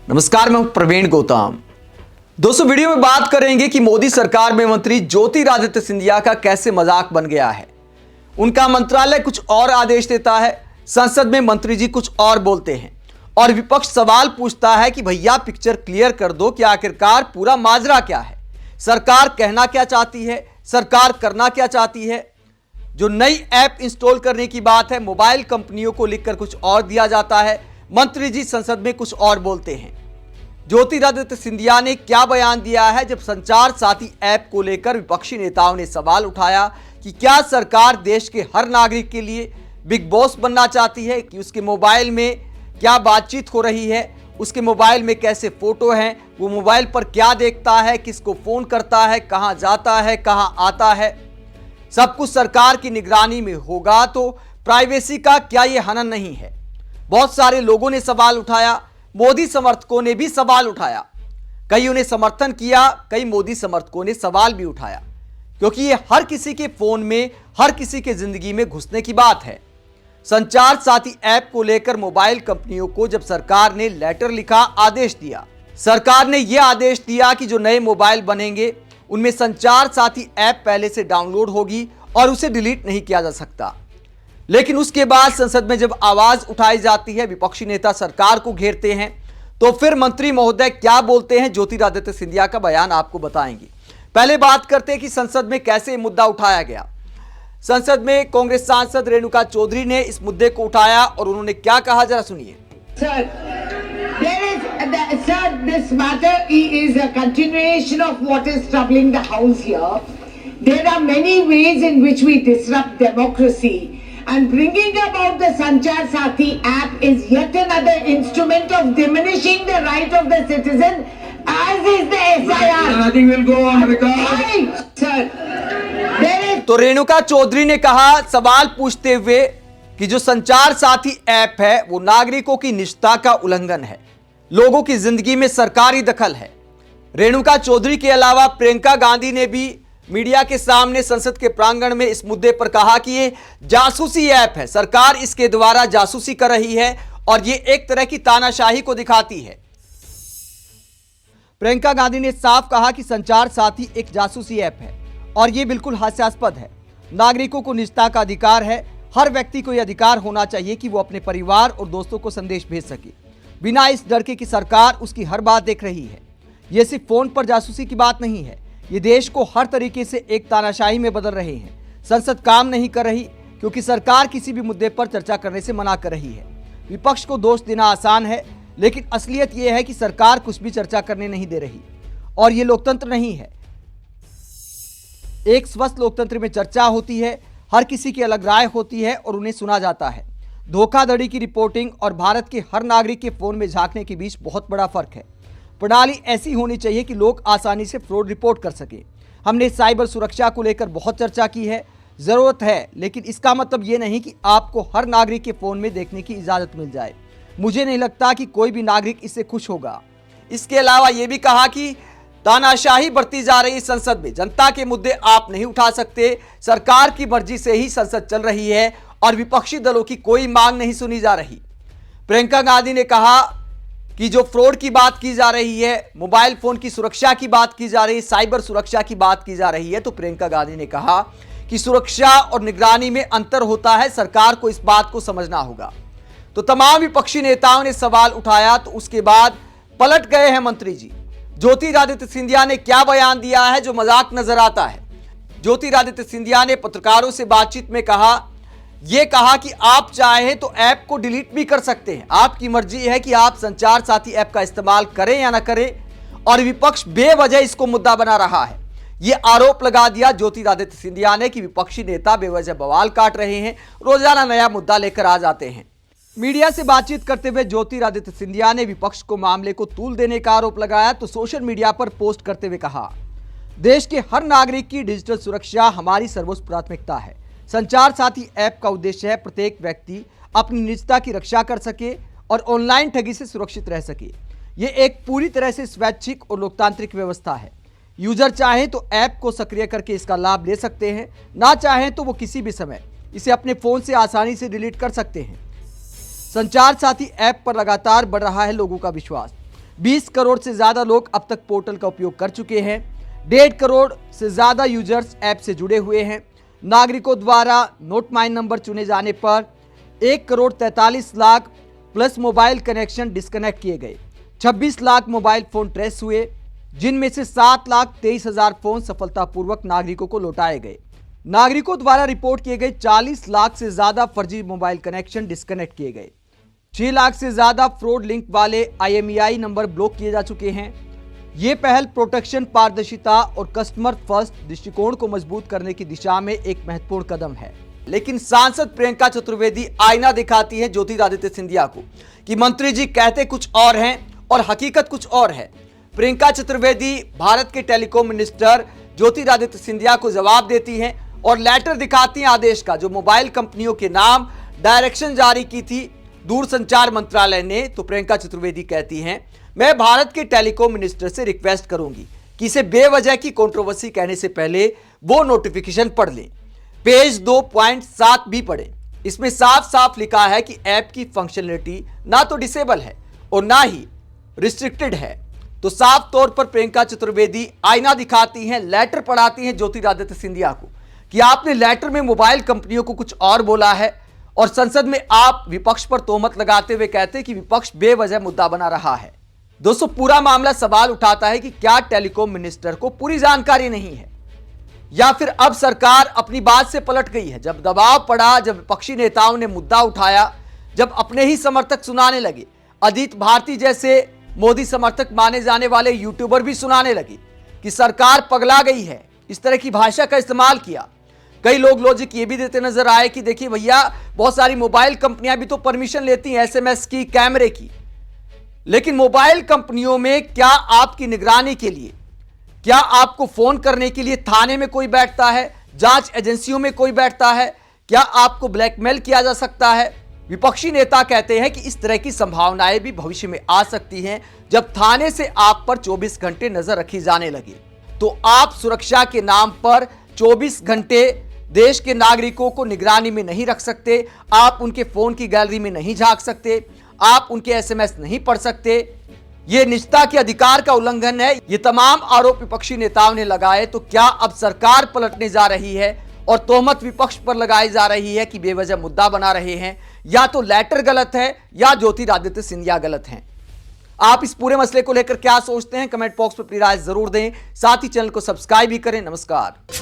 नमस्कार, मैं प्रवीण गौतम। दोस्तों, वीडियो में बात करेंगे कि मोदी सरकार में मंत्री ज्योतिरादित्य सिंधिया का कैसे मजाक बन गया है। उनका मंत्रालय कुछ और आदेश देता है, संसद में मंत्री जी कुछ और बोलते हैं और विपक्ष सवाल पूछता है कि भैया पिक्चर क्लियर कर दो कि आखिरकार पूरा माजरा क्या है, सरकार कहना क्या चाहती है, सरकार करना क्या चाहती है। जो नई ऐप इंस्टॉल करने की बात है, मोबाइल कंपनियों को लिखकर कुछ और दिया जाता है, मंत्री जी संसद में कुछ और बोलते हैं। ज्योतिरादित्य सिंधिया ने क्या बयान दिया है जब संचार साथी ऐप को लेकर विपक्षी नेताओं ने सवाल उठाया कि क्या सरकार देश के हर नागरिक के लिए बिग बॉस बनना चाहती है, कि उसके मोबाइल में क्या बातचीत हो रही है, उसके मोबाइल में कैसे फोटो हैं, वो मोबाइल पर क्या देखता है, किसको फोन करता है, कहां जाता है, कहां आता है, सब कुछ सरकार की निगरानी में होगा तो प्राइवेसी का क्या ये हनन नहीं है। बहुत सारे लोगों ने सवाल उठाया, मोदी समर्थकों ने भी सवाल उठाया, कई उन्हें समर्थन किया, कई मोदी समर्थकों ने सवाल भी उठाया, क्योंकि ये हर किसी के फोन में, हर किसी के जिंदगी में घुसने की बात है। संचार साथी ऐप को लेकर मोबाइल कंपनियों को जब सरकार ने लेटर लिखा, आदेश दिया, सरकार ने यह आदेश दिया कि जो नए मोबाइल बनेंगे उनमें संचार साथी ऐप पहले से डाउनलोड होगी और उसे डिलीट नहीं किया जा सकता। लेकिन उसके बाद संसद में जब आवाज उठाई जाती है, विपक्षी नेता सरकार को घेरते हैं, तो फिर मंत्री महोदय क्या बोलते हैं, ज्योतिरादित्य सिंधिया का बयान आपको बताएंगे। पहले बात करते हैं कि संसद में कैसे मुद्दा उठाया गया। संसद में कांग्रेस सांसद रेणुका चौधरी ने इस मुद्दे को उठाया और उन्होंने क्या कहा, जरा सुनिए। Sir, this matter is a continuation of what is troubling the House here. There are many ways in which we disrupt democracy, and bringing about the Sanchar Sathi app is yet another instrument of diminishing the right of the citizen, as is the SIR. Nothing will go on record. Right, sir. There is. तो रेणुका चौधरी ने कहा, सवाल पूछते हुए, कि जो संचार साथी ऐप है वो नागरिकों की निजता का उल्लंघन है, लोगों की जिंदगी में सरकारी दखल है। रेणुका चौधरी के अलावा प्रियंका गांधी ने भी मीडिया के सामने संसद के प्रांगण में इस मुद्दे पर कहा कि ये जासूसी ऐप है, सरकार इसके द्वारा जासूसी कर रही है और ये एक तरह की तानाशाही को दिखाती है। प्रियंका गांधी ने साफ कहा कि संचार साथी एक जासूसी ऐप है और ये बिल्कुल हास्यास्पद है। नागरिकों को निजता का अधिकार है, हर व्यक्ति को यह अधिकार होना चाहिए कि वो अपने परिवार और दोस्तों को संदेश भेज सके, बिना इस डर के कि सरकार उसकी हर बात देख रही है। यह सिर्फ फोन पर जासूसी की बात नहीं है, ये देश को हर तरीके से एक तानाशाही में बदल रहे हैं। संसद काम नहीं कर रही क्योंकि सरकार किसी भी मुद्दे पर चर्चा करने से मना कर रही है। विपक्ष को दोष देना आसान है, लेकिन असलियत यह है कि सरकार कुछ भी चर्चा करने नहीं दे रही और ये लोकतंत्र नहीं है। एक स्वस्थ लोकतंत्र में चर्चा होती है, हर किसी की अलग राय होती है और उन्हें सुना जाता है। धोखाधड़ी की रिपोर्टिंग और भारत के हर नागरिक के फोन में झांकने के बीच बहुत बड़ा फर्क है। प्रणाली ऐसी होनी चाहिए कि लोग आसानी से फ्रॉड रिपोर्ट कर सके। हमने साइबर सुरक्षा को लेकर बहुत चर्चा की है, जरूरत है, लेकिन इसका मतलब ये नहीं कि आपको हर नागरिक के फोन में देखने की इजाजत मिल जाए। मुझे नहीं लगता कि कोई भी नागरिक इससे खुश होगा। इसके अलावा ये भी कहा कि तानाशाही बढ़ती जा रही संसद में, जनता के मुद्दे आप नहीं उठा सकते, सरकार की मर्जी से ही संसद चल रही है और विपक्षी दलों की कोई मांग नहीं सुनी जा रही। प्रियंका गांधी ने कहा कि जो फ्रॉड की बात की जा रही है, मोबाइल फोन की सुरक्षा की बात की जा रही है, साइबर सुरक्षा की बात की जा रही है, तो प्रियंका गांधी ने कहा कि सुरक्षा और निगरानी में अंतर होता है, सरकार को इस बात को समझना होगा। तो तमाम विपक्षी नेताओं ने सवाल उठाया, तो उसके बाद पलट गए हैं मंत्री जी। ज्योतिरादित्य सिंधिया ने क्या बयान दिया है जो मजाक नजर आता है। ज्योतिरादित्य सिंधिया ने पत्रकारों से बातचीत में कहा कि आप चाहें तो ऐप को डिलीट भी कर सकते हैं, आपकी मर्जी है कि आप संचार साथी ऐप का इस्तेमाल करें या ना करें, और विपक्ष बेवजह इसको मुद्दा बना रहा है। यह आरोप लगा दिया ज्योतिरादित्य सिंधिया ने कि विपक्षी नेता बेवजह बवाल काट रहे हैं, रोजाना नया मुद्दा लेकर आ जाते हैं। मीडिया से बातचीत करते हुए ज्योतिरादित्य सिंधिया ने विपक्ष को मामले को तूल देने का आरोप लगाया, तो सोशल मीडिया पर पोस्ट करते हुए कहा, देश के हर नागरिक की डिजिटल सुरक्षा हमारी सर्वोच्च प्राथमिकता है। संचार साथी ऐप का उद्देश्य है प्रत्येक व्यक्ति अपनी निजता की रक्षा कर सके और ऑनलाइन ठगी से सुरक्षित रह सके। ये एक पूरी तरह से स्वैच्छिक और लोकतांत्रिक व्यवस्था है। यूजर चाहें तो ऐप को सक्रिय करके इसका लाभ ले सकते हैं, ना चाहें तो वो किसी भी समय इसे अपने फोन से आसानी से डिलीट कर सकते हैं। संचार साथी ऐप पर लगातार बढ़ रहा है लोगों का विश्वास। 20 करोड़ से ज्यादा लोग अब तक पोर्टल का उपयोग कर चुके हैं। 1.5 करोड़ से ज्यादा यूजर्स ऐप से जुड़े हुए हैं। नागरिकों द्वारा नोट माई नंबर चुने जाने पर 1 crore 43 lakh plus mobile connection disconnect किए गए। 26 लाख मोबाइल फोन ट्रेस हुए, जिनमें से 7,23,000 फोन सफलतापूर्वक नागरिकों को लौटाए गए। नागरिकों द्वारा रिपोर्ट किए गए 40 लाख से ज्यादा फर्जी मोबाइल कनेक्शन डिस्कनेक्ट किए गए। 6 लाख से ज्यादा फ्रॉड लिंक वाले IMEI नंबर ब्लॉक किए जा चुके हैं। ये पहल प्रोटेक्शन, पारदर्शिता और कस्टमर फर्स्ट दृष्टिकोण को मजबूत करने की दिशा में एक महत्वपूर्ण कदम है। लेकिन सांसद प्रियंका चतुर्वेदी आईना दिखाती है ज्योतिरादित्य सिंधिया को कि मंत्री जी कहते कुछ और हैं और हकीकत कुछ और है। प्रियंका चतुर्वेदी भारत के टेलीकॉम मिनिस्टर ज्योतिरादित्य सिंधिया को जवाब देती हैं और लेटर दिखाती हैं आदेश का, जो मोबाइल कंपनियों के नाम डायरेक्शन जारी की थी दूरसंचार मंत्रालय ने। तो प्रियंका चतुर्वेदी कहती हैं, मैं भारत के टेलीकॉम मिनिस्टर से रिक्वेस्ट करूंगी कि इसे बेवजह की कंट्रोवर्सी कहने से पहले वो नोटिफिकेशन पढ़ लें। पेज 2.7 भी पढ़ें। इसमें साफ साफ लिखा है कि ऐप की फंक्शनलिटी ना तो डिसेबल है और ना ही रिस्ट्रिक्टेड है। तो साफ तौर पर प्रियंका चतुर्वेदी आईना दिखाती हैं, लेटर पढ़ाती हैं ज्योतिरादित्य सिंधिया को कि आपने लेटर में मोबाइल कंपनियों को कुछ और बोला है और संसद में आप विपक्ष पर तोहमत लगाते हुए कहते हैं कि विपक्ष बेवजह मुद्दा बना रहा है। दोस्तों, पूरा मामला सवाल उठाता है कि क्या टेलीकॉम मिनिस्टर को पूरी जानकारी नहीं है या फिर अब सरकार अपनी बात से पलट गई है। जब दबाव पड़ा, जब विपक्षी नेताओं ने मुद्दा उठाया, जब अपने ही समर्थक सुनाने लगे, अदित भारती जैसे मोदी समर्थक माने जाने वाले यूट्यूबर भी सुनाने लगे कि सरकार पगला गई है, इस तरह की भाषा का इस्तेमाल किया। कई लोग लॉजिक ये भी देते नजर आए कि देखिए भैया, बहुत सारी मोबाइल कंपनियां भी तो परमिशन लेती हैं SMS की, कैमरे की, लेकिन मोबाइल कंपनियों में क्या आपकी निगरानी के लिए, क्या आपको फोन करने के लिए थाने में कोई बैठता है, जांच एजेंसियों में कोई बैठता है, क्या आपको ब्लैकमेल किया जा सकता है? विपक्षी नेता कहते हैं कि इस तरह की संभावनाएं भी भविष्य में आ सकती हैं जब थाने से आप पर 24 घंटे नजर रखी जाने लगे। तो आप सुरक्षा के नाम पर 24 घंटे देश के नागरिकों को निगरानी में नहीं रख सकते, आप उनके फोन की गैलरी में नहीं झांक सकते, आप उनके SMS नहीं पढ़ सकते। यह निजता के अधिकार का उल्लंघन है। ये तमाम आरोप विपक्षी नेताओं ने लगाए। तो क्या अब सरकार पलटने जा रही है और तोहमत विपक्ष पर लगाई जा रही है कि बेवजह मुद्दा बना रहे हैं? या तो लेटर गलत है या ज्योतिरादित्य सिंधिया गलत हैं। आप इस पूरे मसले को लेकर क्या सोचते हैं? कमेंट बॉक्स में अपनी राय जरूर दें। साथ ही चैनल को सब्सक्राइब भी करें। नमस्कार।